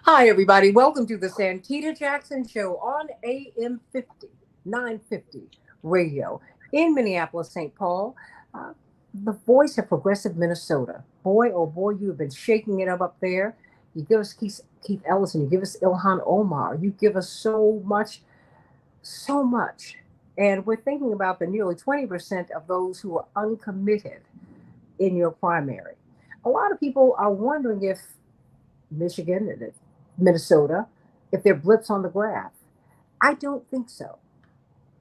Hi, everybody. Welcome to the Santita Jackson Show on AM 50, 950 radio in Minneapolis, St. Paul. Uh, the voice of progressive Minnesota. Boy, oh boy, you have been shaking it up there. You give us Keith Ellison, you give us Ilhan Omar, you give us so much, so much. And we're thinking about the nearly 20% of those who are uncommitted in your primary. A lot of people are wondering if Michigan and Minnesota, if they're blips on the graph. I don't think so.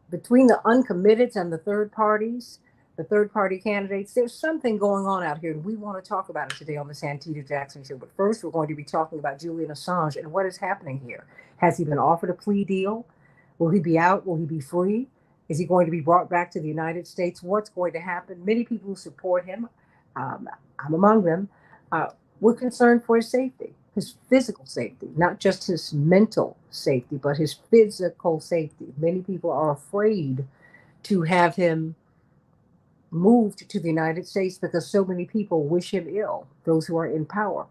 Between the uncommitteds and the third party candidates, there's something going on out here, and we want to talk about it today on the Santita Jackson Show. But first, we're going to be talking about Julian Assange and what is happening here. Has he been offered a plea deal? Will he be out? Will he be free? Is he going to be brought back to the United States? What's going to happen? Many people who support him, um, I'm among them, uh, we're concerned for his safety, his physical safety, not just his mental safety, but his physical safety. Many people are afraid to have him moved to the United States because so many people wish him ill, those who are in power,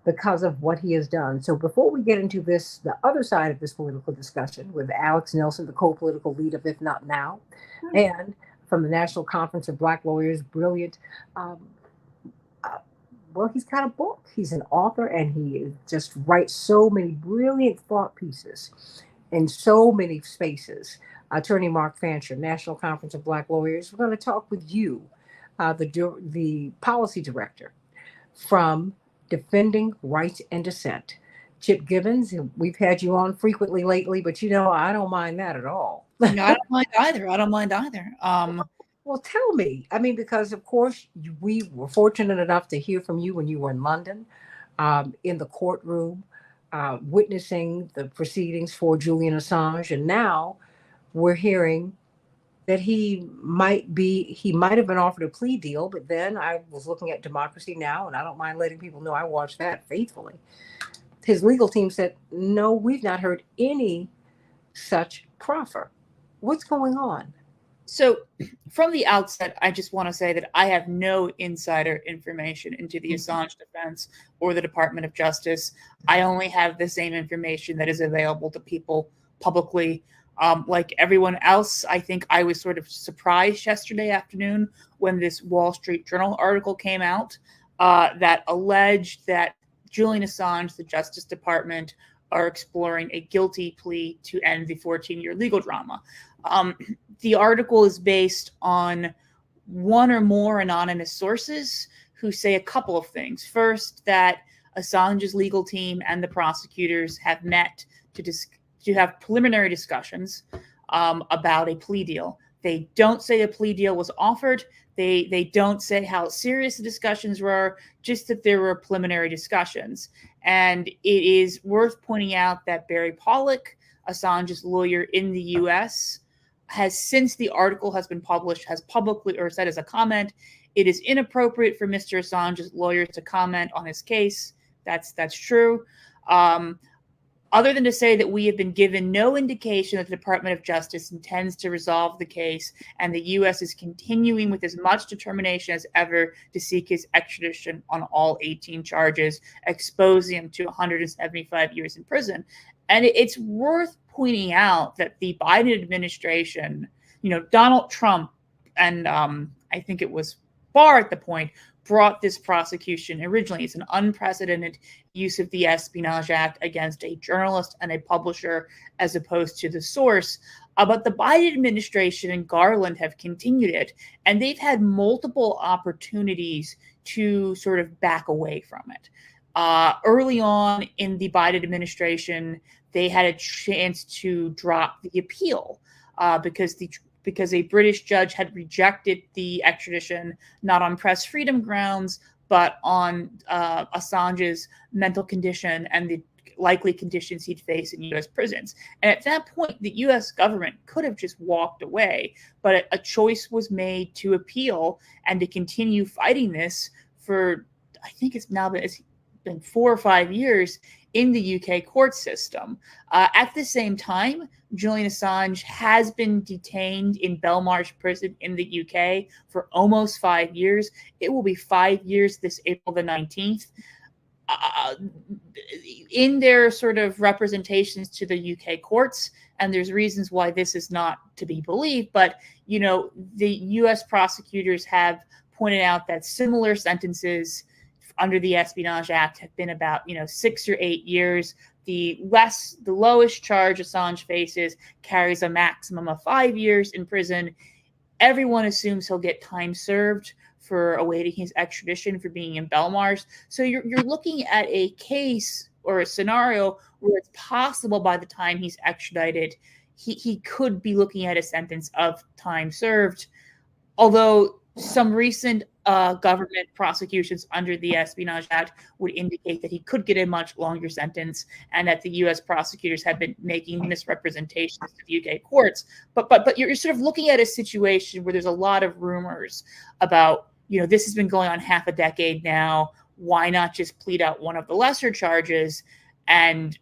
because of what he has done. So before we get into this, the other side of this political discussion with Alex Nelson, the co-political lead of If Not Now, and from the National Conference of Black Lawyers, brilliant. Um, uh, well, he's got a book. He's an author, and he just writes so many brilliant thought pieces in so many spaces. Attorney Mark Fancher, National Conference of Black Lawyers. We're going to talk with you, the policy director from Defending Right and Dissent. Chip Gibbons, we've had you on frequently lately, but I don't mind that at all. No, I don't mind either. I don't mind either. Well, tell me. I mean, because of course we were fortunate enough to hear from you when you were in London, in the courtroom, witnessing the proceedings for Julian Assange, and now we're hearing that he might have been offered a plea deal, but then I was looking at Democracy Now, and I don't mind letting people know I watched that faithfully. His legal team said, no, we've not heard any such proffer. What's going on? So from the outset, I just want to say that I have no insider information into the Assange defense or the Department of Justice. I only have the same information that is available to people publicly. Like everyone else, I think I was sort of surprised yesterday afternoon when this Wall Street Journal article came out that alleged that Julian Assange, the Justice Department, are exploring a guilty plea to end the 14-year legal drama. The article is based on one or more anonymous sources who say a couple of things. First, that Assange's legal team and the prosecutors have met to have preliminary discussions about a plea deal. They don't say a plea deal was offered. They don't say how serious the discussions were, just that there were preliminary discussions. And it is worth pointing out that Barry Pollock, Assange's lawyer in the U.S., has, since the article has been published, has publicly or said as a comment, it is inappropriate for Mr. Assange's lawyers to comment on his case. That's true. Other than to say that we have been given no indication that the Department of Justice intends to resolve the case, and the U.S. is continuing with as much determination as ever to seek his extradition on all 18 charges, exposing him to 175 years in prison. And it's worth pointing out that the Biden administration, Donald Trump, and I think it was Barr at the point, brought this prosecution originally. It's an unprecedented use of the Espionage Act against a journalist and a publisher as opposed to the source. But the Biden administration and Garland have continued it, and they've had multiple opportunities to sort of back away from it. Early on in the Biden administration, they had a chance to drop the appeal because a British judge had rejected the extradition, not on press freedom grounds, but on Assange's mental condition and the likely conditions he'd face in U.S. prisons. And at that point, the U.S. government could have just walked away, but a choice was made to appeal and to continue fighting this for, I think it's been 4 or 5 years in the UK court system. At the same time, Julian Assange has been detained in Belmarsh prison in the UK for almost 5 years. It will be 5 years this April the 19th. in their sort of representations to the UK courts, and there's reasons why this is not to be believed, but, you know, the US prosecutors have pointed out that similar sentences under the Espionage Act have been about, you know, 6 or 8 years. The lowest charge Assange faces carries a maximum of 5 years in prison. Everyone assumes he'll get time served for awaiting his extradition for being in Belmarsh. So you're looking at a case or a scenario where it's possible by the time he's extradited, he could be looking at a sentence of time served. Although some recent government prosecutions under the Espionage Act would indicate that he could get a much longer sentence, and that the U.S. prosecutors have been making misrepresentations to the UK courts. But you're sort of looking at a situation where there's a lot of rumors about, you know, this has been going on half a decade now. Why not just plead out one of the lesser charges and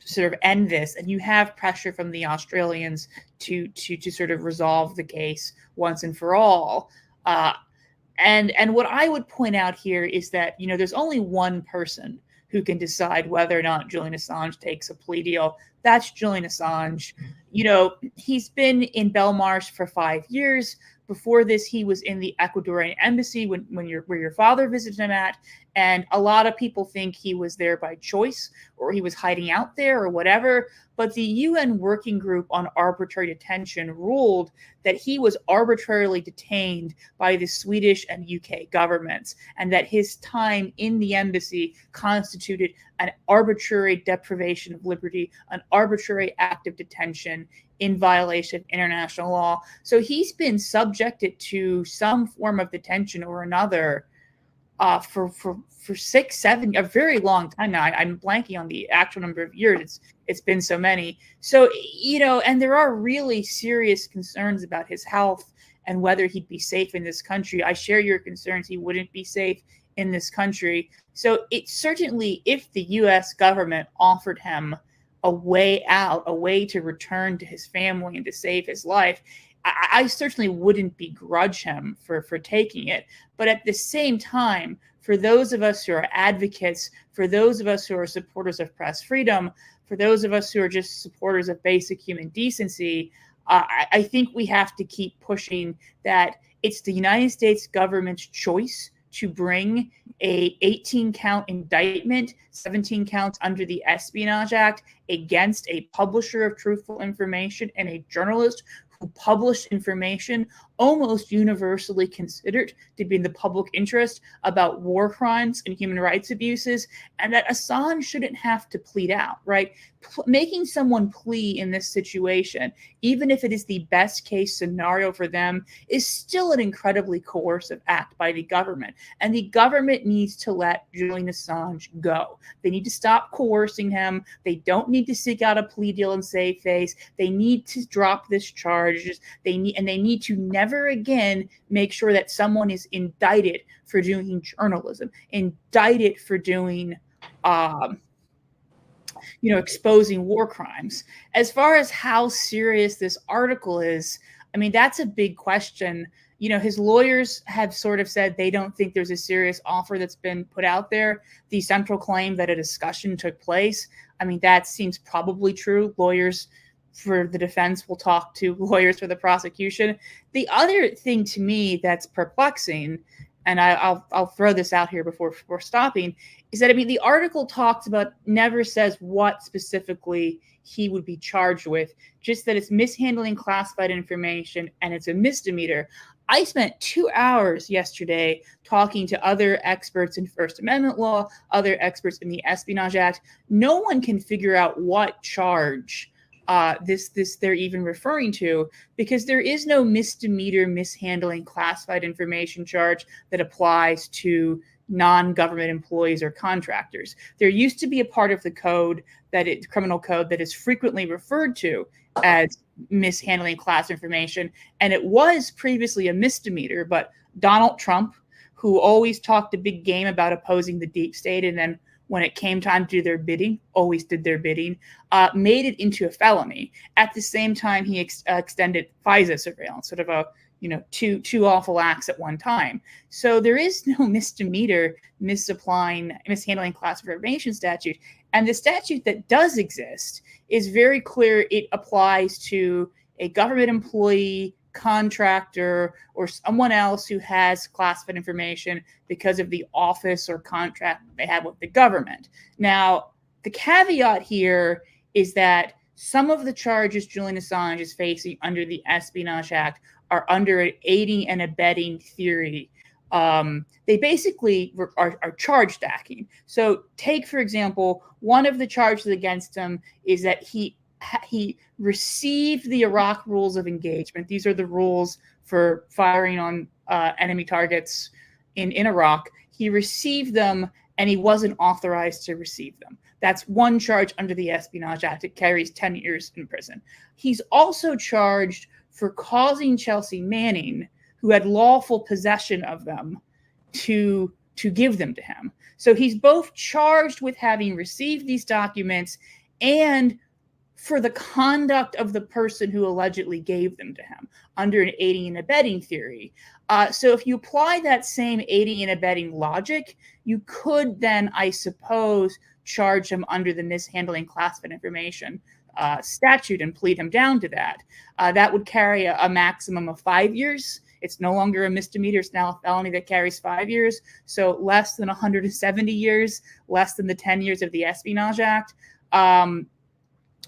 sort of end this? And you have pressure from the Australians to sort of resolve the case once and for all. And what I would point out here is that, you know, there's only one person who can decide whether or not Julian Assange takes a plea deal. That's Julian Assange. You know, he's been in Belmarsh for 5 years. Before this, he was in the Ecuadorian embassy where your father visited him at. And a lot of people think he was there by choice, or he was hiding out there, or whatever. But the UN Working Group on Arbitrary Detention ruled that he was arbitrarily detained by the Swedish and UK governments, and that his time in the embassy constituted an arbitrary deprivation of liberty, an arbitrary act of detention in violation of international law. So he's been subjected to some form of detention or another for 6, 7, a very long time now. I'm blanking on the actual number of years. It's been so many. So, you know, and there are really serious concerns about his health and whether he'd be safe in this country. I share your concerns. He wouldn't be safe in this country. So it certainly, if the U.S. government offered him a way out, a way to return to his family and to save his life, I certainly wouldn't begrudge him for taking it. But at the same time, for those of us who are advocates, for those of us who are supporters of press freedom, for those of us who are just supporters of basic human decency, I think we have to keep pushing that it's the United States government's choice to bring a 18-count indictment, 17 counts under the Espionage Act, against a publisher of truthful information and a journalist who published information almost universally considered to be in the public interest about war crimes and human rights abuses, and that Assange shouldn't have to plead out, right? Making someone plea in this situation, even if it is the best case scenario for them, is still an incredibly coercive act by the government. And the government needs to let Julian Assange go. They need to stop coercing him. They don't need to seek out a plea deal and save face. They need to drop this charge. They need to never again make sure that someone is indicted for doing journalism, indicted for doing exposing war crimes. As far as how serious this article is, I mean, that's a big question. You know, his lawyers have sort of said they don't think there's a serious offer that's been put out there. The central claim that a discussion took place, I mean, that seems probably true. Lawyers for the defense will talk to lawyers for the prosecution. The other thing to me that's perplexing, and I'll throw this out here before stopping, is that, I mean, the article talks about, never says what specifically he would be charged with, just that it's mishandling classified information and it's a misdemeanor. I spent 2 hours yesterday talking to other experts in First Amendment law, other experts in the Espionage Act. No one can figure out what charge this they're even referring to, because there is no misdemeanor mishandling classified information charge that applies to non-government employees or contractors. There used to be a part of the code criminal code that is frequently referred to as mishandling class information, and it was previously a misdemeanor, but Donald Trump, who always talked a big game about opposing the deep state, and then when it came time to do their bidding, always did their bidding, made it into a felony. At the same time, he extended FISA surveillance, sort of a two awful acts at one time. So there is no misdemeanor mishandling classified information statute. And the statute that does exist is very clear. It applies to a government employee, contractor, or someone else who has classified information because of the office or contract they have with the government. Now, the caveat here is that some of the charges Julian Assange is facing under the Espionage Act are under an aiding and abetting theory. They basically are charge stacking. So take, for example, one of the charges against him is that he received the Iraq rules of engagement. These are the rules for firing on enemy targets in Iraq. He received them and he wasn't authorized to receive them. That's one charge under the Espionage Act. It carries 10 years in prison. He's also charged for causing Chelsea Manning, who had lawful possession of them, to give them to him. So he's both charged with having received these documents and for the conduct of the person who allegedly gave them to him under an aiding and abetting theory. So if you apply that same aiding and abetting logic, you could then, I suppose, charge him under the mishandling classified information statute and plead him down to that. That would carry a maximum of 5 years. It's no longer a misdemeanor. It's now a felony that carries 5 years. So less than 170 years, less than the 10 years of the Espionage Act.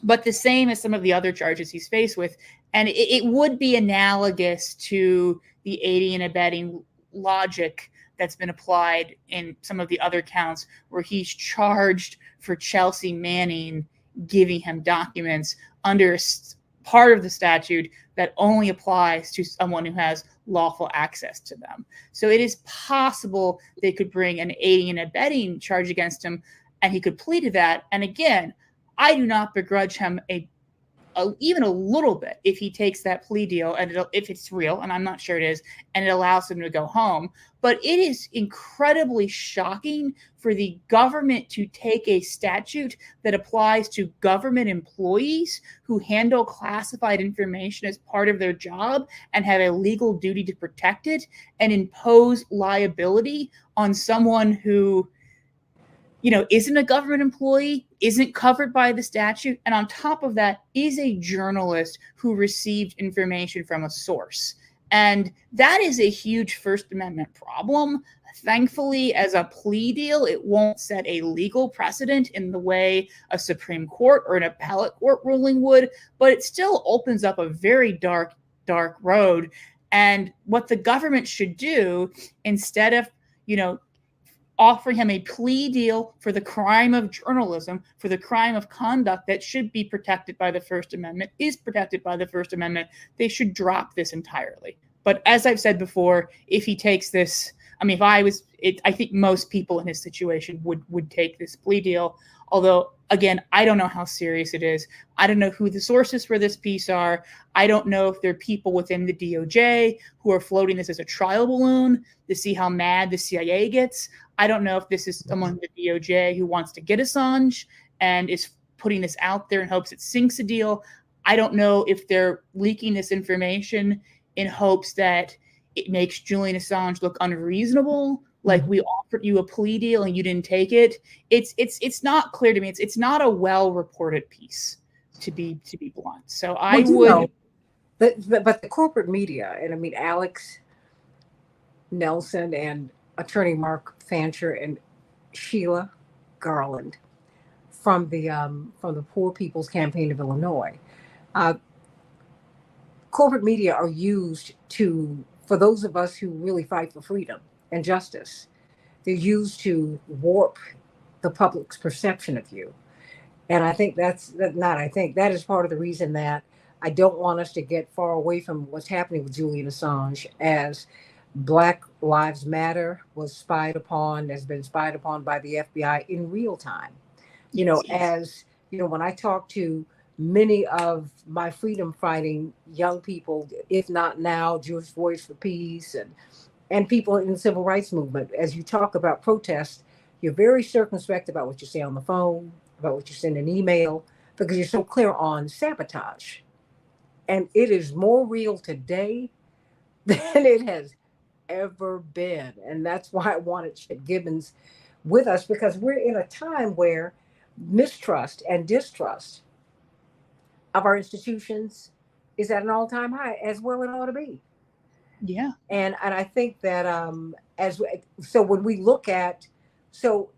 But the same as some of the other charges he's faced with. And it would be analogous to the aiding and abetting logic that's been applied in some of the other counts where he's charged for Chelsea Manning giving him documents under part of the statute that only applies to someone who has lawful access to them. So it is possible they could bring an aiding and abetting charge against him and he could plead to that. And again, I do not begrudge him even a little bit if he takes that plea deal and if it's real, and I'm not sure it is, and it allows him to go home. But it is incredibly shocking for the government to take a statute that applies to government employees who handle classified information as part of their job and have a legal duty to protect it and impose liability on someone who isn't a government employee, isn't covered by the statute, and on top of that, is a journalist who received information from a source. And that is a huge First Amendment problem. Thankfully, as a plea deal, it won't set a legal precedent in the way a Supreme Court or an appellate court ruling would, but it still opens up a very dark, dark road. And what the government should do, instead of, offering him a plea deal for the crime of journalism, for the crime of conduct that should be protected by the First Amendment, is protected by the First Amendment, they should drop this entirely. But as I've said before, if he takes this, I think most people in his situation would take this plea deal. Although, again, I don't know how serious it is. I don't know who the sources for this piece are. I don't know if there are people within the DOJ who are floating this as a trial balloon to see how mad the CIA gets. I don't know if this is someone in the DOJ who wants to get Assange and is putting this out there in hopes it sinks a deal. I don't know if they're leaking this information in hopes that it makes Julian Assange look unreasonable, like we offered you a plea deal and you didn't take it. It's not clear to me. It's not a well-reported piece, to be blunt. So I would. But the corporate media, and Alex Nelson and attorney Mark Fancher and Sheila Garland from the Poor People's Campaign of Illinois. Corporate media are used for those of us who really fight for freedom and justice. They're used to warp the public's perception of you. And I think that is part of the reason that I don't want us to get far away from what's happening with Julian Assange, as Black Lives Matter has been spied upon by the FBI in real time. When I talk to many of my freedom fighting young people, if not now, Jewish Voice for Peace and people in the civil rights movement, as you talk about protests, you're very circumspect about what you say on the phone, about what you send an email, because you're so clear on sabotage. And it is more real today than it has ever been. And that's why I wanted Chip Gibbons with us, because we're in a time where mistrust and distrust of our institutions is at an all-time high, as well it ought to be. Yeah. And I think that so when we look at, so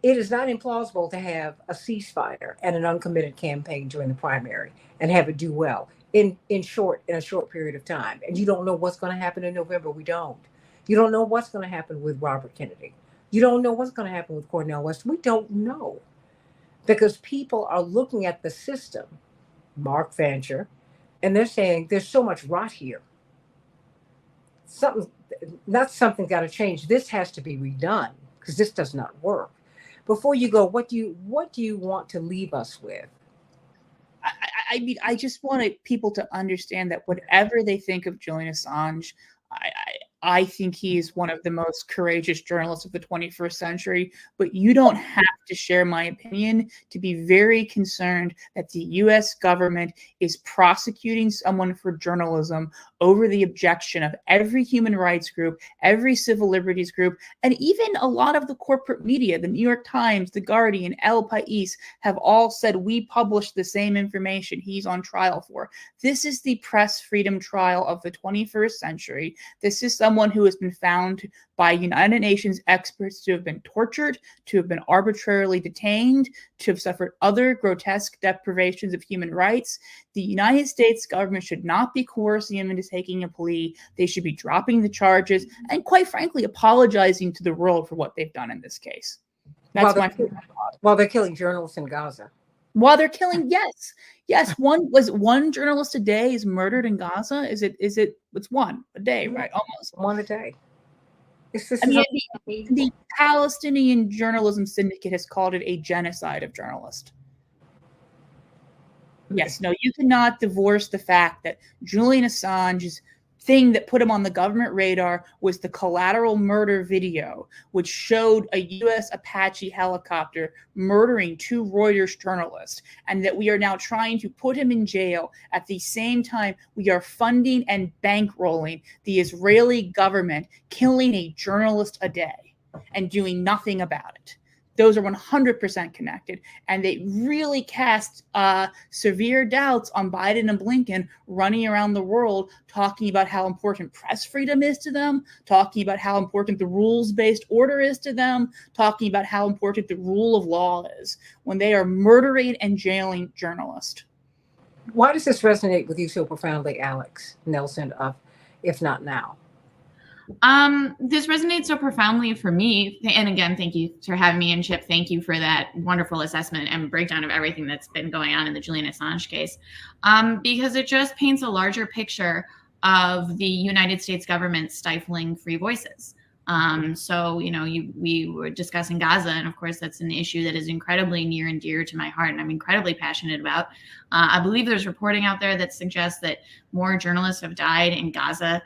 it is not implausible to have a ceasefire and an uncommitted campaign during the primary and have it do well in a short period of time. And you don't know what's going to happen in November. We don't. You don't know what's going to happen with Robert Kennedy. You don't know what's going to happen with Cornel West. We don't know, because people are looking at the system, Mark Fancher, and they're saying there's so much rot here. Something's got to change. This has to be redone, because this does not work. Before you go, what do you want to leave us with? I mean, I just wanted people to understand that whatever they think of Julian Assange, I think he is one of the most courageous journalists of the 21st century, but you don't have to share my opinion to be very concerned that the US government is prosecuting someone for journalism over the objection of every human rights group, every civil liberties group, and even a lot of the corporate media. The New York Times, The Guardian, El País have all said, we published the same information he's on trial for. This is the press freedom trial of the 21st century. This is someone who has been found by United Nations experts to have been tortured, to have been arbitrarily detained, to have suffered other grotesque deprivations of human rights. The United States government should not be coercing him into taking a plea. They should be dropping the charges and, quite frankly, apologizing to the world for what they've done in this case. That's while they're killing journalists in Gaza. While they're killing, yes. One journalist a day is murdered in Gaza. It's one a day, right? Almost one a day. The Palestinian Journalism Syndicate has called it a genocide of journalists. Yes, no, you cannot divorce the fact that Julian Assange's thing that put him on the government radar was the collateral murder video, which showed a U.S. Apache helicopter murdering two Reuters journalists, and that we are now trying to put him in jail. At the same time, we are funding and bankrolling the Israeli government, killing a journalist a day and doing nothing about it. Those are 100% connected, and they really cast severe doubts on Biden and Blinken running around the world talking about how important press freedom is to them, talking about how important the rules-based order is to them, talking about how important the rule of law is, when they are murdering and jailing journalists. Why does this resonate with you so profoundly, Alex Nelson, of If Not Now? This resonates so profoundly for me. And again, thank you for having me. And Chip, thank you for that wonderful assessment and breakdown of everything that's been going on in the Julian Assange case. Because it just paints a larger picture of the United States government stifling free voices. So, we were discussing Gaza, and of course, that's an issue that is incredibly near and dear to my heart, and I'm incredibly passionate about. I believe there's reporting out there that suggests that more journalists have died in Gaza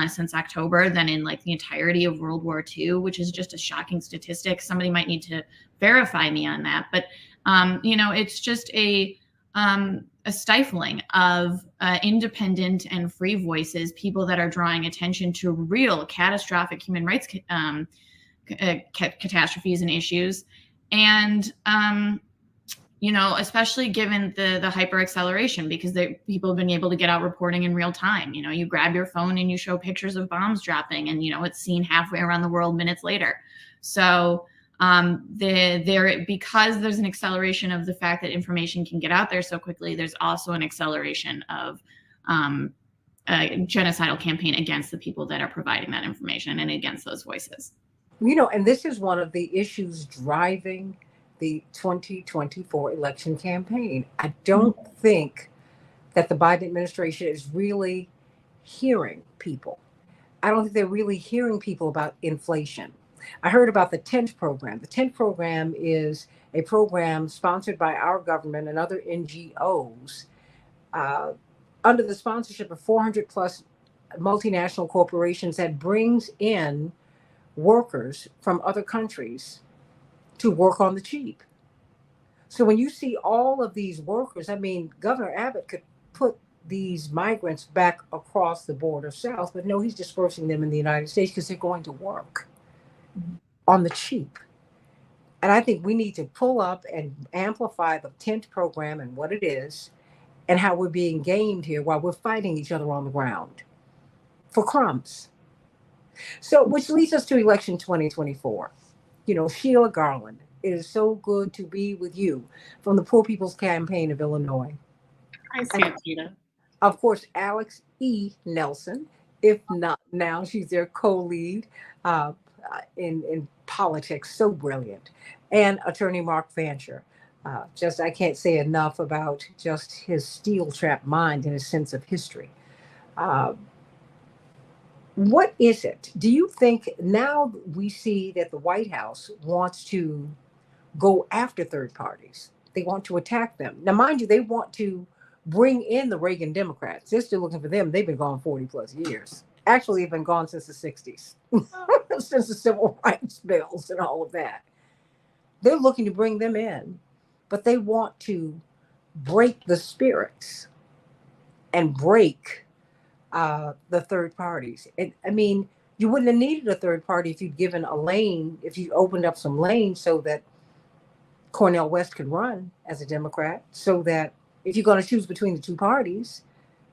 since October than in the entirety of World War II, which is just a shocking statistic. Somebody might need to verify me on that, but it's just a stifling of independent and free voices, people that are drawing attention to real catastrophic human rights catastrophes and issues, and especially given the hyper acceleration, because people have been able to get out reporting in real time. You grab your phone and you show pictures of bombs dropping, and it's seen halfway around the world minutes later. So because there's an acceleration of the fact that information can get out there so quickly, there's also an acceleration of a genocidal campaign against the people that are providing that information and against those voices. And this is one of the issues driving the 2024 election campaign. I don't think that the Biden administration is really hearing people. I don't think they're really hearing people about inflation. I heard about the TENT program. The TENT program is a program sponsored by our government and other NGOs under the sponsorship of 400 plus multinational corporations that brings in workers from other countries to work on the cheap. So when you see all of these workers, Governor Abbott could put these migrants back across the border south, but no, he's dispersing them in the United States because they're going to work on the cheap. And I think we need to pull up and amplify the tent program and what it is and how we're being gamed here while we're fighting each other on the ground for crumbs. So, which leads us to election 2024. You know, Sheila Garland, it is so good to be with you from the Poor People's Campaign of Illinois. Hi, Santita. Of course, Alex E. Nelson, if not now, she's their co-lead in politics, so brilliant. And attorney Mark Fancher. I can't say enough about just his steel trap mind and his sense of history. What is it? Do you think now we see that the White House wants to go after third parties? They want to attack them. Now, mind you, they want to bring in the Reagan Democrats. They're still looking for them. They've been gone 40 plus years. Actually, they've been gone since the 60s, since the civil rights bills and all of that. They're looking to bring them in, but they want to break the spirits and break the third parties. I mean, you wouldn't have needed a third party if you'd given a lane, if you opened up some lanes so that Cornel West could run as a Democrat, so that if you're going to choose between the two parties,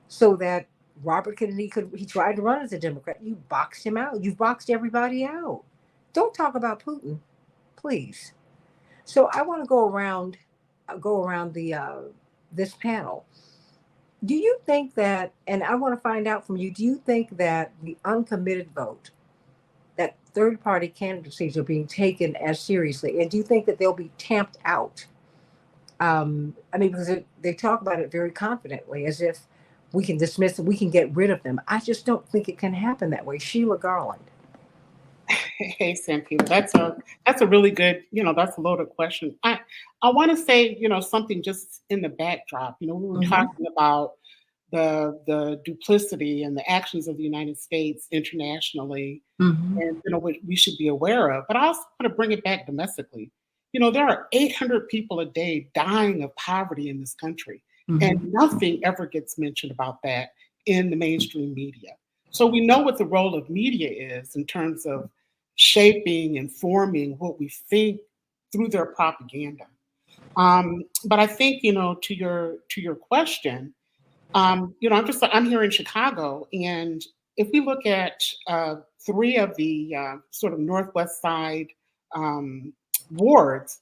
so that Robert Kennedy he tried to run as a Democrat. You boxed him out. You've boxed everybody out. Don't talk about Putin, please. So I want to go around the this panel. Do you think that, and I want to find out from you, do you think that the uncommitted vote, that third party candidacies are being taken as seriously? And do you think that they'll be tamped out? I mean, because they talk about it very confidently, as if we can dismiss them, we can get rid of them. I just don't think it can happen that way. Sheila Garland. Hey, Santita, that's a really good, that's a loaded question. I want to say, something just in the backdrop. We were talking about the duplicity and the actions of the United States internationally, and what we should be aware of. But I also want to bring it back domestically. There are 800 people a day dying of poverty in this country, and nothing ever gets mentioned about that in the mainstream media. So we know what the role of media is in terms of shaping and forming what we think through their propaganda. But I think, to your question, I'm here in Chicago, and if we look at 3 of the sort of Northwest side wards,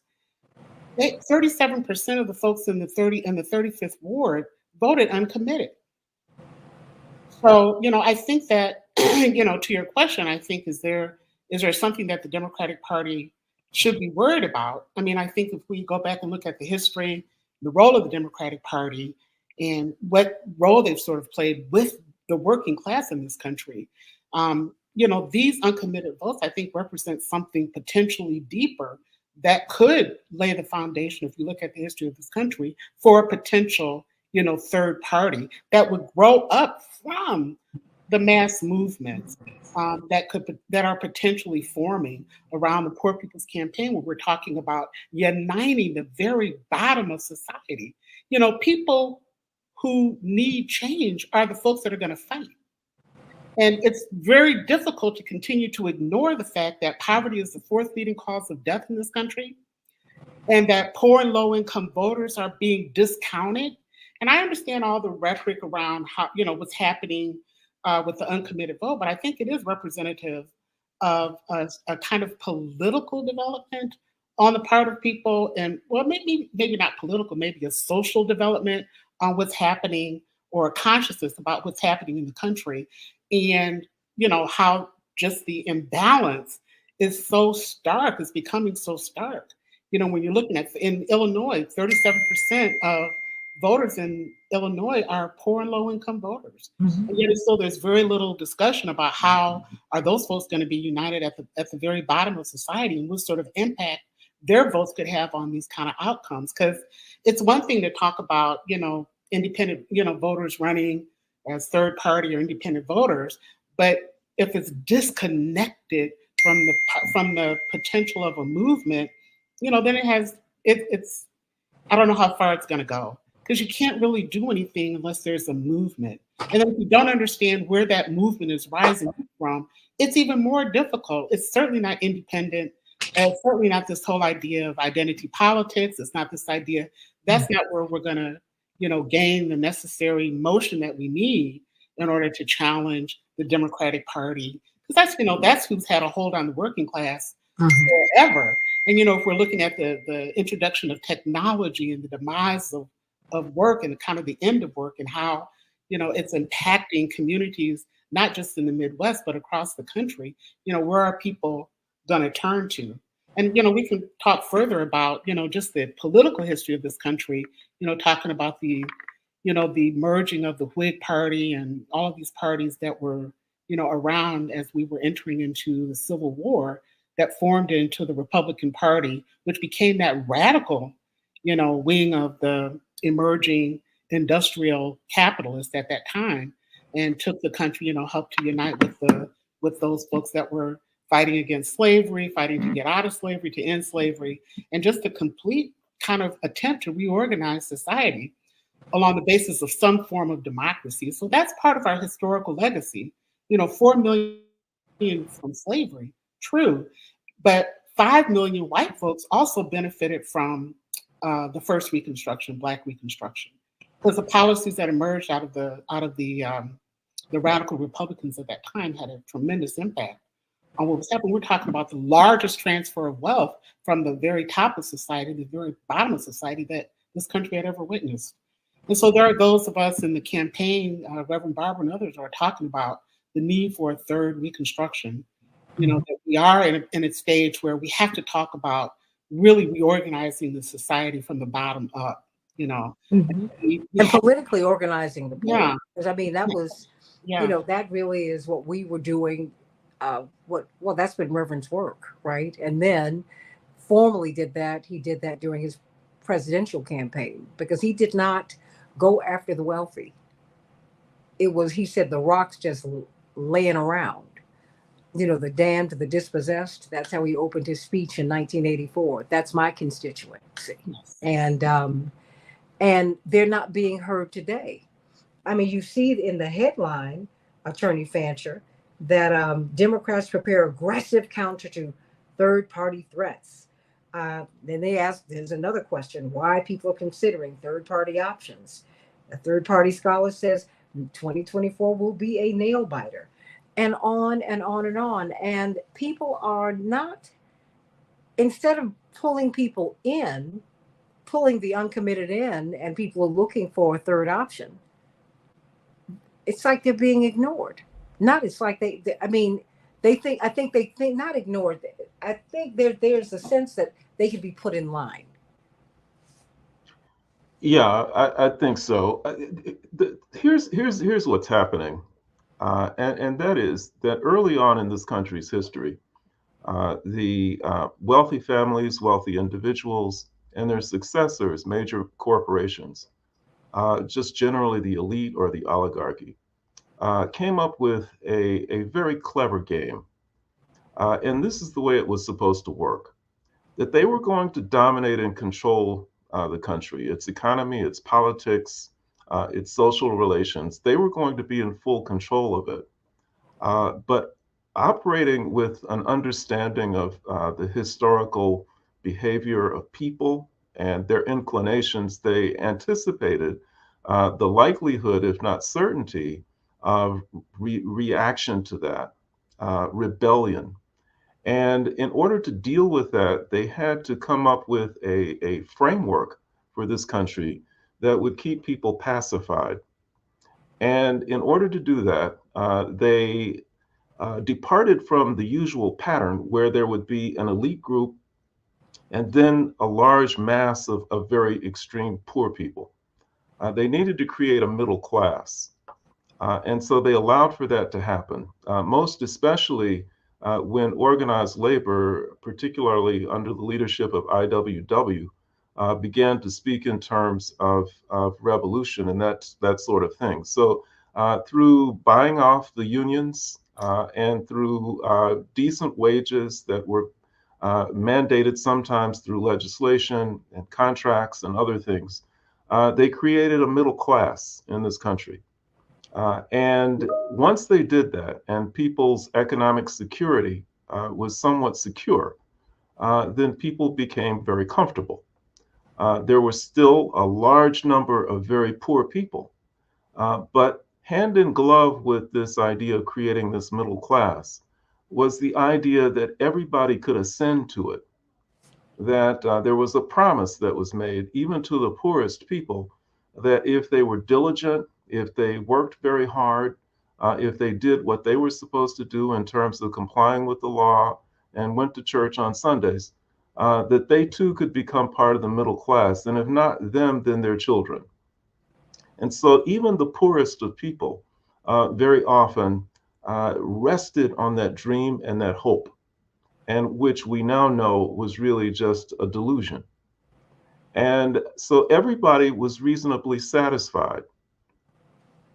37% of the folks in the 35th ward voted uncommitted. So, I think that, to your question, I think is there something that the Democratic Party should be worried about? I mean, I think if we go back and look at the history, the role of the Democratic Party, and what role they've sort of played with the working class in this country, these uncommitted votes, I think, represent something potentially deeper that could lay the foundation, if you look at the history of this country, for a potential, third party that would grow up from the mass movements that are potentially forming around the Poor People's Campaign, where we're talking about uniting the very bottom of society. People who need change are the folks that are going to fight. And it's very difficult to continue to ignore the fact that poverty is the 4th leading cause of death in this country, and that poor and low income voters are being discounted. And I understand all the rhetoric around how, what's happening with the uncommitted vote, but I think it is representative of a kind of political development on the part of people, and well, maybe not political, maybe a social development on what's happening, or a consciousness about what's happening in the country, and how just the imbalance is so stark, is becoming so stark. When you're looking at, in Illinois, 37% of voters in Illinois are poor and low income voters. And yet still there's very little discussion about how are those folks going to be united at the very bottom of society, and what sort of impact their votes could have on these kind of outcomes. Because it's one thing to talk about, independent, voters running as third party or independent voters, but if it's disconnected from the potential of a movement, then it's I don't know how far it's going to go. because you can't really do anything unless there's a movement. And then if you don't understand where that movement is rising from, it's even more difficult. It's certainly not independent. And it's certainly not this whole idea of identity politics. It's not this idea. That's not where we're going to, gain the necessary motion that we need in order to challenge the Democratic Party. Because that's who's had a hold on the working class forever. And, if we're looking at the introduction of technology and the demise of work and kind of the end of work and how, it's impacting communities, not just in the Midwest, but across the country, where are people going to turn to? And, we can talk further about, just the political history of this country, talking about the merging of the Whig Party and all of these parties that were, around as we were entering into the Civil War that formed into the Republican Party, which became that radical, wing of the emerging industrial capitalists at that time, and took the country, helped to unite with those folks that were fighting against slavery, fighting to get out of slavery, to end slavery, and just a complete kind of attempt to reorganize society along the basis of some form of democracy. So that's part of our historical legacy. 4 million from slavery, true, but 5 million white folks also benefited from the first Reconstruction, Black Reconstruction, because the policies that emerged out of the radical Republicans at that time had a tremendous impact on what was happening. We're talking about the largest transfer of wealth from the very top of society to the very bottom of society that this country had ever witnessed. And so there are those of us in the campaign, Reverend Barbara and others, are talking about the need for a third Reconstruction. That we are in a stage where we have to talk about really reorganizing the society from the bottom up. And politically organizing the poor. Yeah. Because that was, that really is what we were doing. That's been Reverend's work, right? And then formally did that. He did that during his presidential campaign because he did not go after the wealthy. It was, he said, the rocks just laying around, the damned, the dispossessed. That's how he opened his speech in 1984. That's my constituency. And they're not being heard today. You see in the headline, Attorney Fancher, that Democrats prepare aggressive counter to third-party threats. Then they ask, there's another question, why people are considering third-party options. A third-party scholar says 2024 will be a nail biter, and on and on and on. And people are not, instead of pulling people in, pulling the uncommitted in, and people are looking for a third option, it's like they're being ignored. It's like they think not ignored. I think there's a sense that they could be put in line. Yeah, I think so. Here's what's happening, and that is that early on in this country's history, the wealthy families, wealthy individuals, and their successors, major corporations, just generally the elite or the oligarchy, came up with a very clever game. And this is the way it was supposed to work, that they were going to dominate and control the country, its economy, its politics, its social relations. They were going to be in full control of it. But operating with an understanding of the historical behavior of people and their inclinations, they anticipated the likelihood, if not certainty, of reaction to that, rebellion. And in order to deal with that, they had to come up with a framework for this country that would keep people pacified. And in order to do that, they departed from the usual pattern where there would be an elite group and then a large mass of very extreme poor people. They needed to create a middle class. And so they allowed for that to happen, most especially when organized labor, particularly under the leadership of IWW, began to speak in terms of revolution and that sort of thing. So through buying off the unions and through decent wages that were mandated sometimes through legislation and contracts and other things, they created a middle class in this country. And once they did that, and people's economic security was somewhat secure, then people became very comfortable. There was still a large number of very poor people, but hand in glove with this idea of creating this middle class was the idea that everybody could ascend to it, that there was a promise that was made, even to the poorest people, that if they were diligent, if they worked very hard, if they did what they were supposed to do in terms of complying with the law and went to church on Sundays, that they too could become part of the middle class. And if not them, then their children. And so even the poorest of people very often rested on that dream and that hope, and which we now know was really just a delusion. And so everybody was reasonably satisfied.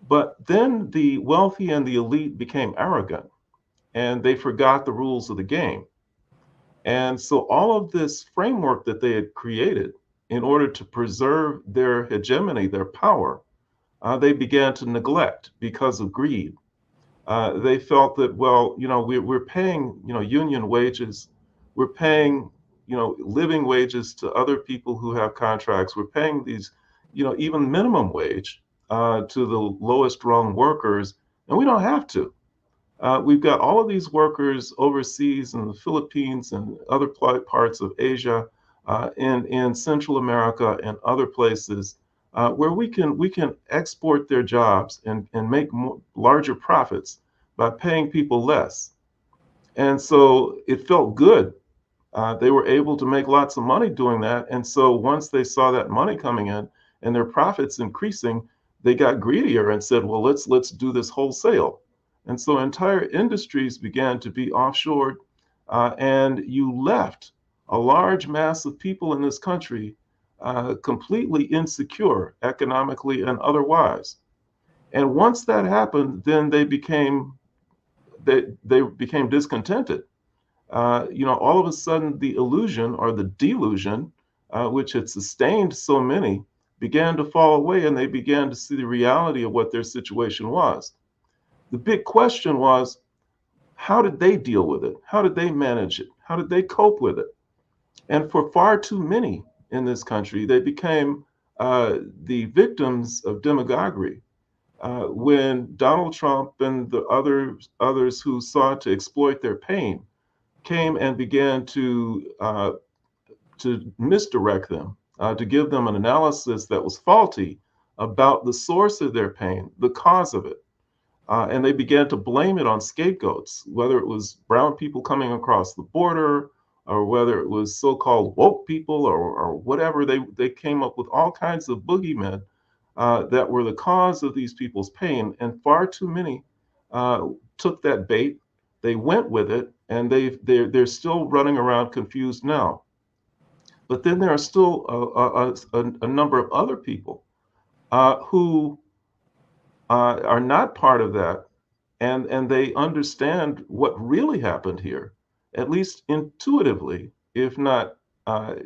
But then the wealthy and the elite became arrogant and they forgot the rules of the game. And so all of this framework that they had created in order to preserve their hegemony, their power, they began to neglect because of greed. They felt that, well, we're paying, union wages, we're paying, living wages to other people who have contracts, we're paying these, even minimum wage to the lowest rung workers, and we don't have to. We've got all of these workers overseas in the Philippines and other parts of Asia, in Central America and other places where we can export their jobs and make larger profits by paying people less. And so it felt good. They were able to make lots of money doing that. And so once they saw that money coming in and their profits increasing, they got greedier and said, well, let's do this wholesale. And so entire industries began to be offshored, and you left a large mass of people in this country completely insecure economically and otherwise. And once that happened, then they became discontented. All of a sudden, the illusion or the delusion, which had sustained so many, began to fall away, and they began to see the reality of what their situation was. The big question was, how did they deal with it? How did they manage it? How did they cope with it? And for far too many in this country, they became the victims of demagoguery. When Donald Trump and the others who sought to exploit their pain came and began to misdirect them, to give them an analysis that was faulty about the source of their pain, the cause of it. And they began to blame it on scapegoats, whether it was brown people coming across the border or whether it was so-called woke people or whatever. They came up with all kinds of boogeymen that were the cause of these people's pain. And far too many took that bait. They went with it, and they're still running around confused now. But then there are still a number of other people who are not part of that, and they understand what really happened here, at least intuitively, if not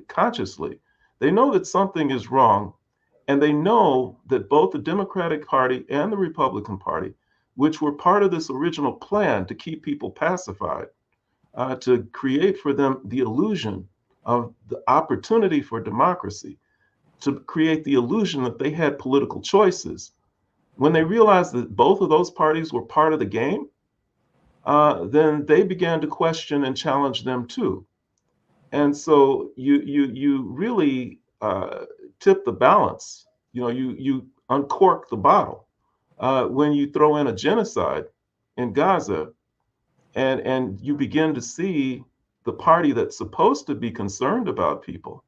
consciously. They know that something is wrong, and they know that both the Democratic Party and the Republican Party, which were part of this original plan to keep people pacified, to create for them the illusion of the opportunity for democracy, to create the illusion that they had political choices. When they realized that both of those parties were part of the game, then they began to question and challenge them too. And so you really tip the balance. You uncork the bottle when you throw in a genocide in Gaza, and you begin to see the party that's supposed to be concerned about people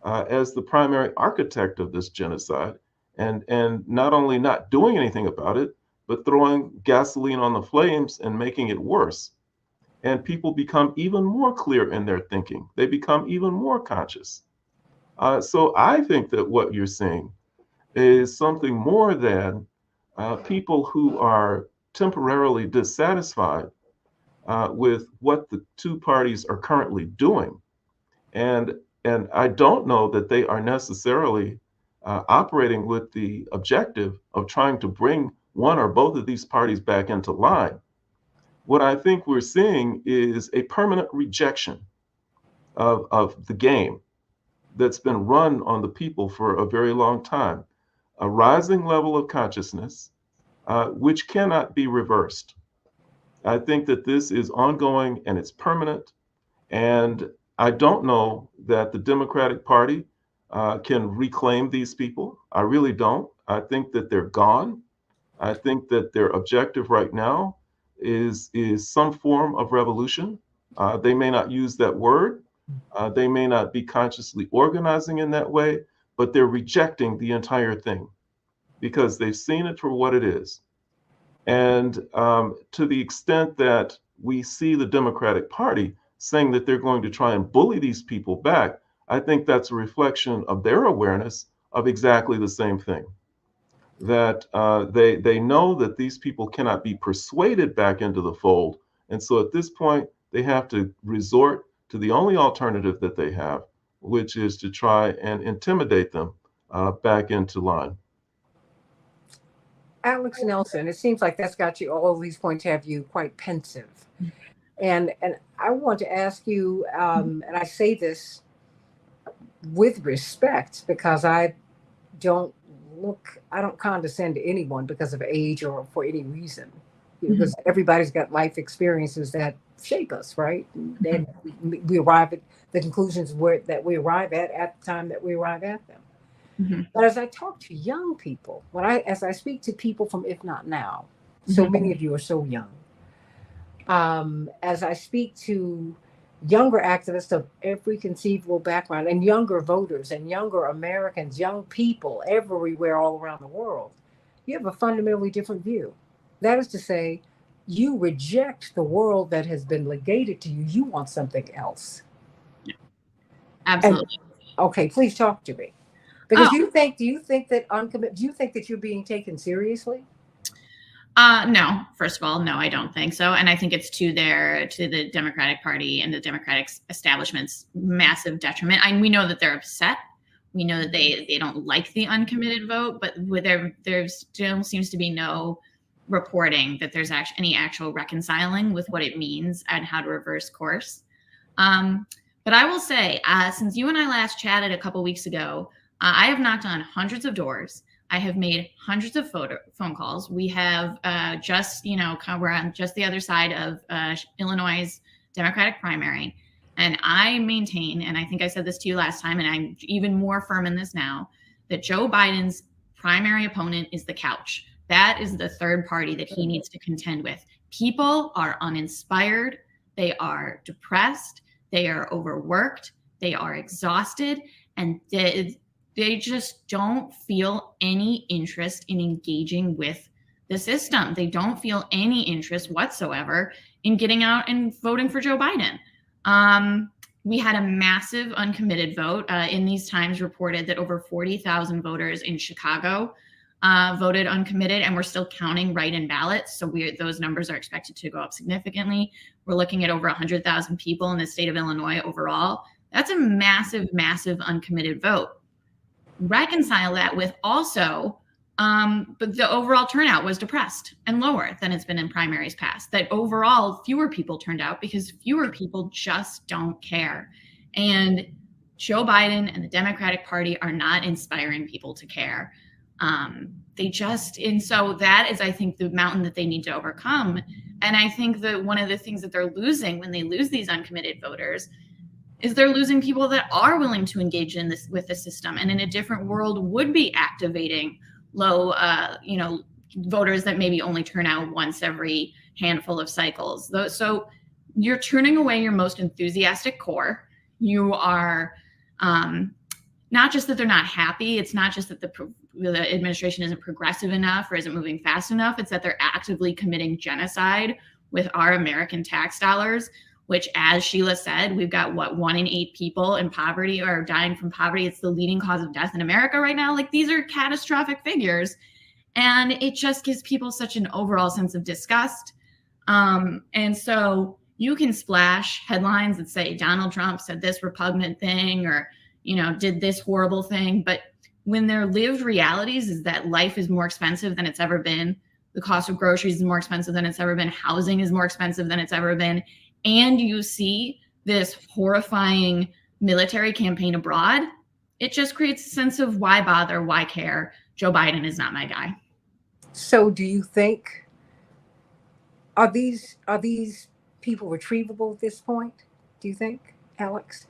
as the primary architect of this genocide, and not only not doing anything about it, but throwing gasoline on the flames and making it worse. And people become even more clear in their thinking. They become even more conscious. So I think that what you're seeing is something more than people who are temporarily dissatisfied with what the two parties are currently doing. And I don't know that they are necessarily operating with the objective of trying to bring one or both of these parties back into line. What I think we're seeing is a permanent rejection of the game that's been run on the people for a very long time, a rising level of consciousness, which cannot be reversed. I think that this is ongoing and it's permanent. And I don't know that the Democratic Party can reclaim these people. I really don't. I think that they're gone. I think that their objective right now is some form of revolution. They may not use that word. They may not be consciously organizing in that way, but they're rejecting the entire thing because they've seen it for what it is. And to the extent that we see the Democratic Party saying that they're going to try and bully these people back, I think that's a reflection of their awareness of exactly the same thing. That they know that these people cannot be persuaded back into the fold. And so at this point, they have to resort to the only alternative that they have, which is to try and intimidate them back into line. Alex Nelson, it seems like that's got you, all of these points have you quite pensive. And I want to ask you, and I say this with respect because I don't condescend to anyone because of age or for any reason, because everybody's got life experiences that shape us, right? And we arrive at the conclusions that we arrive at the time that we arrive at them. But as I talk to young people, as I speak to people from If Not Now, so many of you are so young. As I speak to younger activists of every conceivable background and younger voters and younger Americans, young people everywhere all around the world, you have a fundamentally different view. That is to say, you reject the world that has been legated to you. You want something else. Absolutely. Okay, please talk to me. Because do you think that you're being taken seriously? No, first of all, no, I don't think so. And I think it's to the Democratic Party and the Democratic establishment's massive detriment. We know that they're upset. We know that they don't like the uncommitted vote, but there still seems to be no reporting that there's any actual reconciling with what it means and how to reverse course. But I will say, since you and I last chatted a couple weeks ago, I have knocked on hundreds of doors. I have made hundreds of phone calls. We have we're on just the other side of Illinois' Democratic primary. And I maintain, and I think I said this to you last time, and I'm even more firm in this now, that Joe Biden's primary opponent is the couch. That is the third party that he needs to contend with. People are uninspired. They are depressed. They are overworked. They are exhausted. And they just don't feel any interest in engaging with the system. They don't feel any interest whatsoever in getting out and voting for Joe Biden. We had a massive uncommitted vote. In these times reported that over 40,000 voters in Chicago voted uncommitted, and we're still counting write-in ballots. So those numbers are expected to go up significantly. We're looking at over 100,000 people in the state of Illinois overall. That's a massive, massive uncommitted vote. Reconcile that with also, but the overall turnout was depressed and lower than it's been in primaries past. That overall fewer people turned out because fewer people just don't care. And Joe Biden and the Democratic Party are not inspiring people to care. And so that is, I think, the mountain that they need to overcome. And I think that one of the things that they're losing when they lose these uncommitted voters is they're losing people that are willing to engage in this with the system, and in a different world would be activating low, voters that maybe only turn out once every handful of cycles. So you're turning away your most enthusiastic core. You are not just that they're not happy. It's not just that the administration isn't progressive enough or isn't moving fast enough. It's that they're actively committing genocide with our American tax dollars, which, as Sheila said, we've got 1 in 8 people in poverty or dying from poverty. It's the leading cause of death in America right now. Like, these are catastrophic figures. And it just gives people such an overall sense of disgust. And so you can splash headlines that say Donald Trump said this repugnant thing or, did this horrible thing. But when their lived realities is that life is more expensive than it's ever been, the cost of groceries is more expensive than it's ever been, housing is more expensive than it's ever been, and you see this horrifying military campaign abroad, it just creates a sense of why bother, why care? Joe Biden is not my guy. So do you think, are these people retrievable at this point? Do you think, Alex?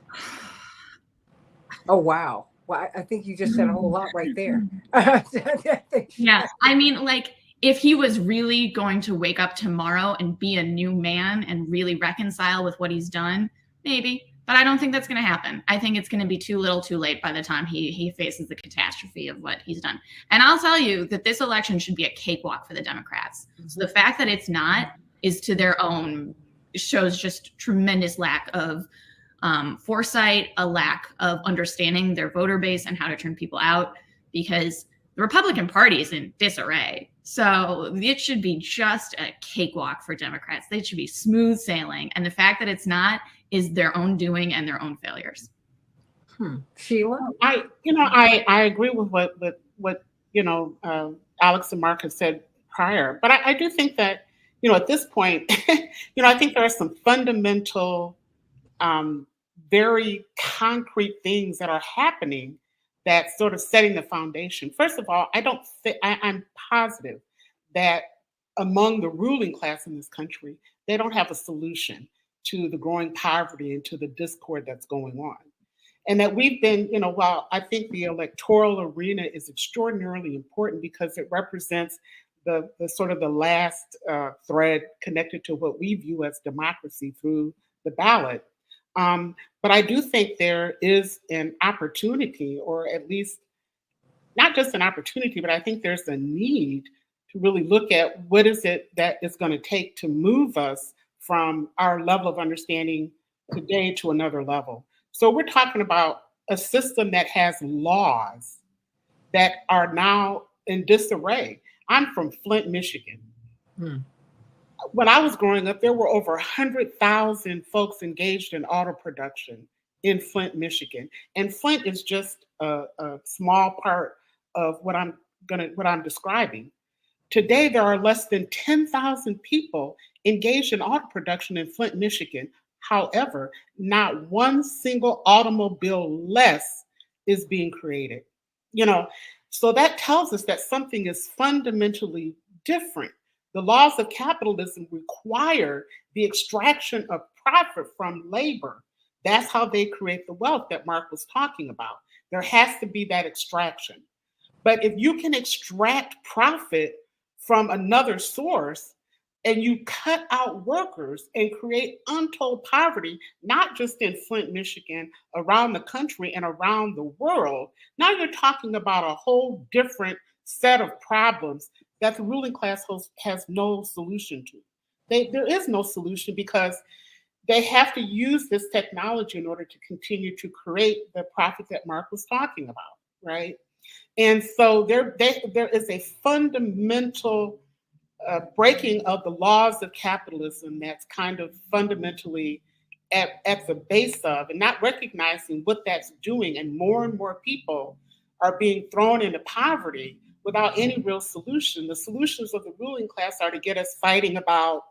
Oh, wow. Well, I think you just said a whole lot right there. Yeah. I mean, like, if he was really going to wake up tomorrow and be a new man and really reconcile with what he's done, maybe. But I don't think that's going to happen. I think it's going to be too little too late by the time he faces the catastrophe of what he's done. And I'll tell you that this election should be a cakewalk for the Democrats. So the fact that it's not is to their own, shows just tremendous lack of foresight, a lack of understanding their voter base and how to turn people out, because the Republican Party is in disarray. So it should be just a cakewalk for Democrats. They should be smooth sailing. And the fact that it's not is their own doing and their own failures. Sheila? I agree with what Alex and Mark have said prior, but I do think that, at this point, I think there are some fundamental, very concrete things that are happening that's sort of setting the foundation. First of all, I'm positive that among the ruling class in this country, they don't have a solution to the growing poverty and to the discord that's going on. And that we've been, while I think the electoral arena is extraordinarily important because it represents the sort of the last thread connected to what we view as democracy through the ballot. But I do think there is an opportunity, or at least not just an opportunity, but I think there's a need to really look at what is it that it's going to take to move us from our level of understanding today to another level. So we're talking about a system that has laws that are now in disarray. I'm from Flint, Michigan. When I was growing up, there were over 100,000 folks engaged in auto production in Flint, Michigan. And Flint is just a small part of what I'm describing. Today, there are less than 10,000 people engaged in auto production in Flint, Michigan. However, not one single automobile less is being created. So that tells us that something is fundamentally different. The laws of capitalism require the extraction of profit from labor. That's how they create the wealth that Mark was talking about. There has to be that extraction. But if you can extract profit from another source and you cut out workers and create untold poverty, not just in Flint, Michigan, around the country and around the world, now you're talking about a whole different set of problems that the ruling class has no solution to. There is no solution because they have to use this technology in order to continue to create the profit that Mark was talking about, right? And so there is a fundamental breaking of the laws of capitalism that's kind of fundamentally at the base of, and not recognizing what that's doing. And more people are being thrown into poverty without any real solution. The solutions of the ruling class are to get us fighting about,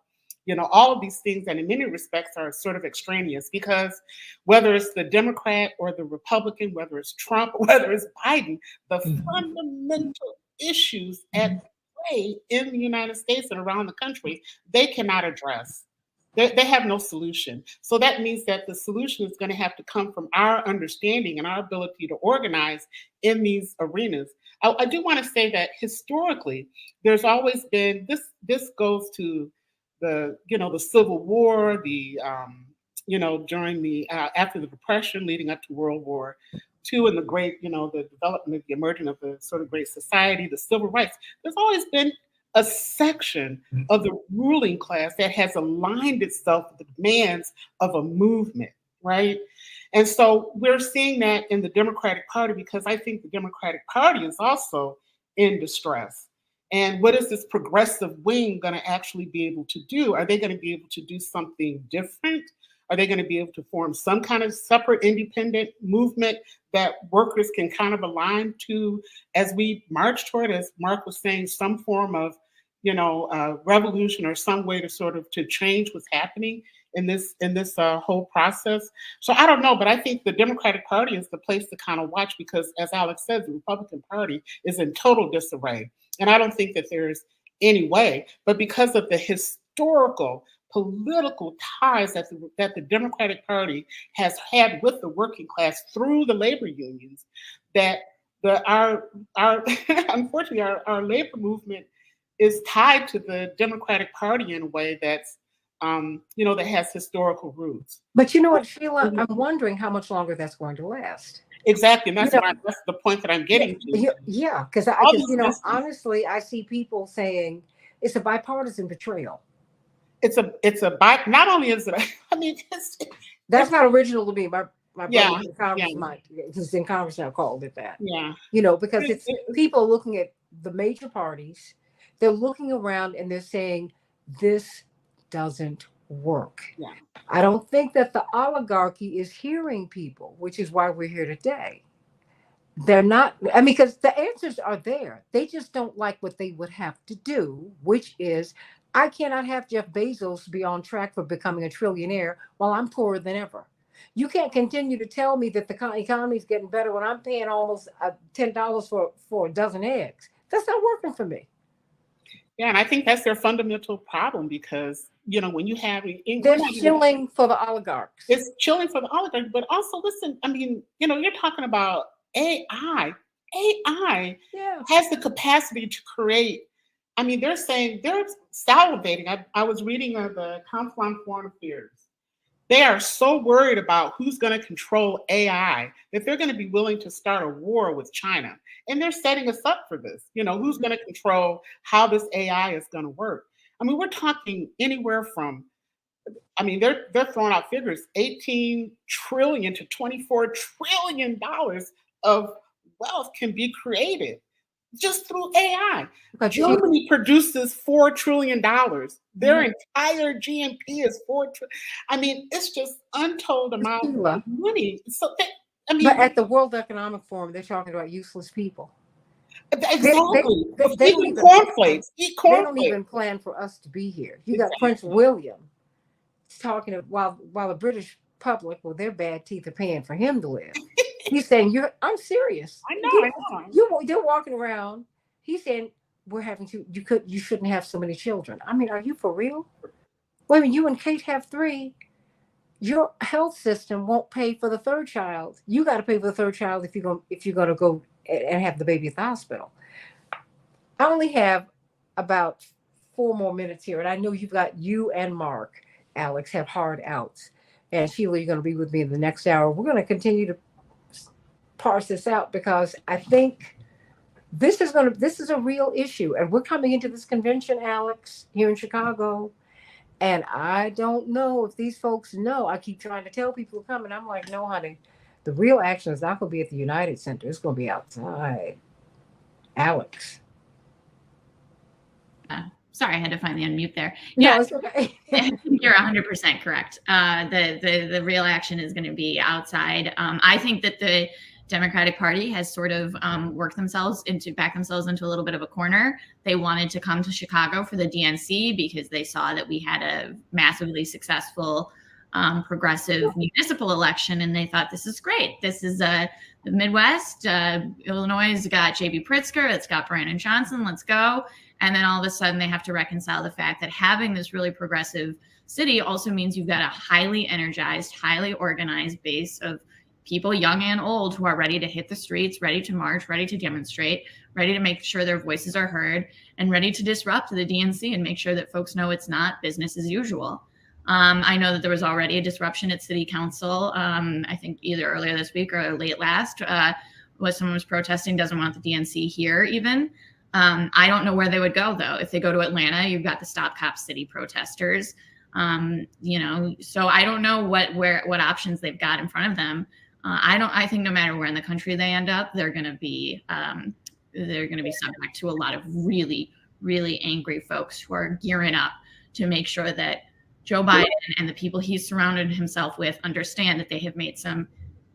all of these things that in many respects are sort of extraneous, because whether it's the Democrat or the Republican, whether it's Trump, whether it's Biden, the fundamental issues at play in the United States and around the country, they cannot address. They have no solution. So that means that the solution is going to have to come from our understanding and our ability to organize in these arenas. I do want to say that historically, there's always been, this goes to the Civil War, during the, after the Depression leading up to World War II and the great, the development, the emergence of the sort of great society, the civil rights. There's always been a section of the ruling class that has aligned itself with the demands of a movement, right? And so we're seeing that in the Democratic Party, because I think the Democratic Party is also in distress. And what is this progressive wing going to actually be able to do? Are they going to be able to do something different? Are they going to be able to form some kind of separate independent movement that workers can kind of align to as we march toward, as Mark was saying, some form of, revolution or some way to sort of to change what's happening in this whole process? So I don't know, but I think the Democratic Party is the place to kind of watch because, as Alex said, the Republican Party is in total disarray. And I don't think that there's any way, but because of the historical political ties that the Democratic Party has had with the working class through the labor unions, that our unfortunately our labor movement is tied to the Democratic Party in a way that's that has historical roots. But you know what, Sheila, I'm wondering how much longer that's going to last. Exactly, and that's that's the point that I'm getting to. Yeah, because honestly, I see people saying it's a bipartisan betrayal. Not only is it, I mean, that's not original to me. My brother in Congress, who's in Congress now, called it that. Yeah, because it's people looking at the major parties, they're looking around and they're saying this doesn't work. Yeah. I don't think that the oligarchy is hearing people, which is why we're here today. They're not, because the answers are there. They just don't like what they would have to do, which is, I cannot have Jeff Bezos be on track for becoming a trillionaire while I'm poorer than ever. You can't continue to tell me that the economy is getting better when I'm paying almost $10 for a dozen eggs. That's not working for me. Yeah, and I think that's their fundamental problem because, when you have... They're chilling for the oligarchs. It's chilling for the oligarchs, but also, listen, you're talking about AI. AI has the capacity to create... they're saying, they're salivating. I was reading the Council on Foreign Affairs. They are so worried about who's going to control AI that they're going to be willing to start a war with China. And they're setting us up for this. Who's going to control how this AI is going to work? We're talking anywhere from, they're throwing out figures, 18 trillion to $24 trillion of wealth can be created just through AI. Germany produces $4 trillion. Their entire GNP is $4 trillion. It's just untold amount of money. So but at the World Economic Forum, they're talking about useless people. Exactly. They eat cornflakes. They don't even plan for us to be here. You got Prince William talking while the British public, with their bad teeth, are paying for him to live. He's saying, I'm serious. I know. They're walking around. He's saying, you shouldn't have so many children. Are you for real? Well, you and Kate have 3. Your health system won't pay for the 3rd child. You got to pay for the 3rd child if you're going to go and have the baby at the hospital. I only have about 4 more minutes here, and I know you and Mark, Alex, have hard outs. And Sheila, you're going to be with me in the next hour. We're going to continue to parse this out because I think this is a real issue, and we're coming into this convention, Alex, here in Chicago, and I don't know if these folks know. I keep trying to tell people to come, and I'm like, no, honey, the real action is not going to be at the United Center. It's going to be outside. Alex. Sorry, I had to finally unmute there. No, it's okay. You're 100% correct. The real action is going to be outside. I think that the Democratic Party has sort of backed themselves into a little bit of a corner. They wanted to come to Chicago for the DNC because they saw that we had a massively successful progressive municipal election, and they thought, this is great. This is the Midwest. Illinois has got J.B. Pritzker. It's got Brandon Johnson. Let's go. And then all of a sudden they have to reconcile the fact that having this really progressive city also means you've got a highly energized, highly organized base of people, young and old, who are ready to hit the streets, ready to march, ready to demonstrate, ready to make sure their voices are heard, and ready to disrupt the DNC and make sure that folks know it's not business as usual. I know that there was already a disruption at City Council, I think either earlier this week or late last, where someone was protesting, doesn't want the DNC here even. I don't know where they would go, though. If they go to Atlanta, you've got the Stop Cop City protesters. So I don't know what options they've got in front of them. I think no matter where in the country they end up, they're going to be subject to a lot of really, really angry folks who are gearing up to make sure that Joe Biden and the people he's surrounded himself with understand that they have made some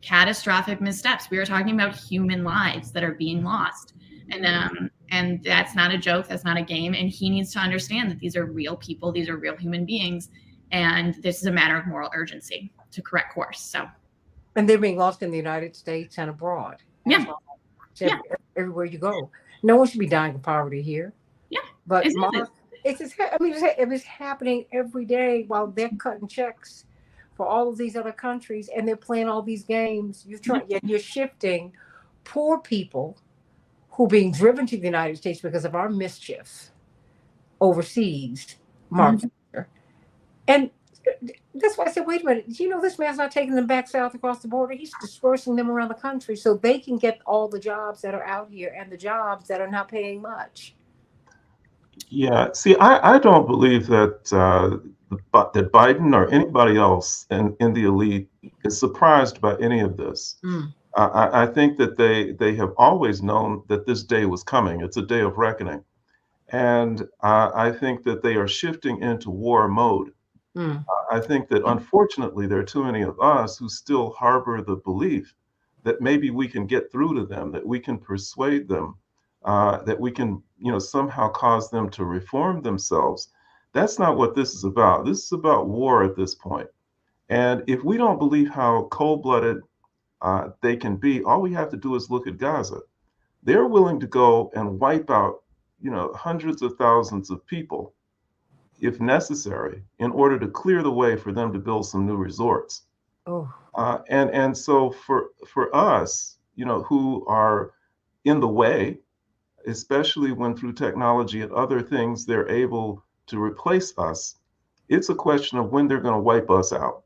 catastrophic missteps. We are talking about human lives that are being lost. And that's not a joke. That's not a game. And he needs to understand that these are real people. These are real human beings. And this is a matter of moral urgency to correct course. So, and they're being lost in the United States and abroad. Yeah. Everywhere you go. No one should be dying of poverty here. Yeah. But it's happening every day while they're cutting checks for all of these other countries, and they're playing all these games. You're shifting poor people who are being driven to the United States because of our mischief overseas, and that's why I said, wait a minute, this man's not taking them back south across the border. He's dispersing them around the country so they can get all the jobs that are out here and the jobs that are not paying much. Yeah, see, I don't believe that that Biden or anybody else in the elite is surprised by any of this. I think that they have always known that this day was coming. It's a day of reckoning. And I think that they are shifting into war mode. I think that unfortunately there are too many of us who still harbor the belief that maybe we can get through to them, that we can persuade them, that we can, somehow cause them to reform themselves. That's not what this is about. This is about war at this point. And if we don't believe how cold-blooded they can be, all we have to do is look at Gaza. They're willing to go and wipe out, hundreds of thousands of people, if necessary, in order to clear the way for them to build some new resorts. And so for us, who are in the way, especially when through technology and other things they're able to replace us, it's a question of when they're going to wipe us out.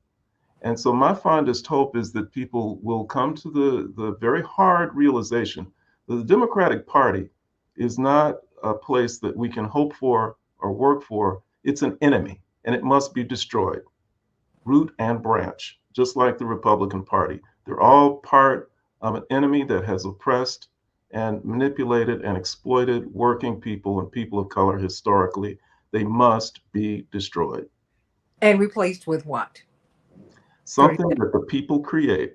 And so my fondest hope is that people will come to the very hard realization that the Democratic Party is not a place that we can hope for or work for. It's an enemy, and it must be destroyed, root and branch, just like the Republican Party. They're all part of an enemy that has oppressed and manipulated and exploited working people and people of color historically. They must be destroyed. And replaced with what? Something that the people create,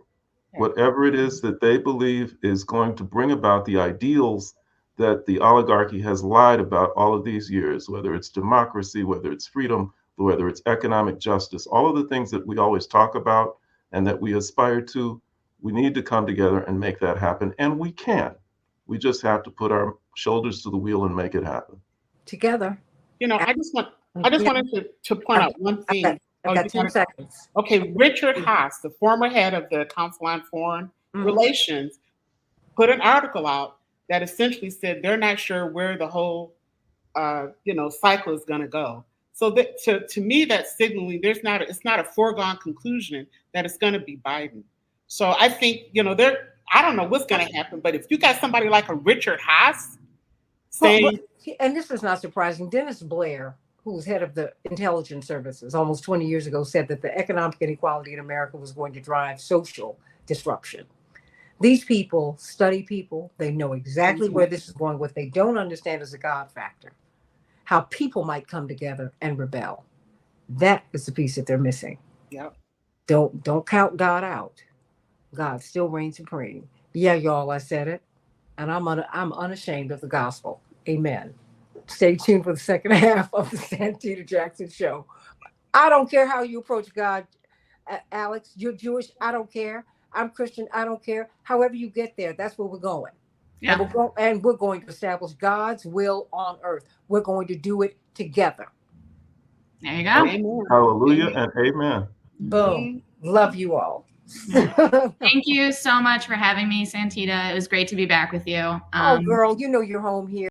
whatever it is that they believe is going to bring about the ideals that the oligarchy has lied about all of these years, whether it's democracy, whether it's freedom, whether it's economic justice, all of the things that we always talk about and that we aspire to. We need to come together and make that happen. And we can. We just have to put our shoulders to the wheel and make it happen. Together. I just wanted to point out one thing. I've got 10 seconds. Okay, Richard Haas, the former head of the Council on Foreign Relations, put an article out that essentially said they're not sure where the whole, cycle is going to go. So that, to me, that's signaling it's not a foregone conclusion that it's going to be Biden. So I think, I don't know what's going to happen, but if you got somebody like a Richard Haas saying, and this is not surprising, Dennis Blair, who was head of the intelligence services almost 20 years ago, said that the economic inequality in America was going to drive social disruption. These people study people. They know exactly where this is going. What they don't understand is the God factor, how people might come together and rebel. That is the piece that they're missing. Yep. Don't count God out. God still reigns supreme. Yeah, y'all, I said it. And I'm unashamed of the gospel. Amen. Stay tuned for the second half of the Santita Jackson Show. I don't care how you approach God, Alex. You're Jewish. I don't care. I'm Christian. I don't care. However you get there, that's where we're going. Yeah. And we're going to establish God's will on earth. We're going to do it together. There you go. Amen. Hallelujah and amen. Boom. Love you all. Thank you so much for having me, Santita. It was great to be back with you. Oh, girl, you're home here.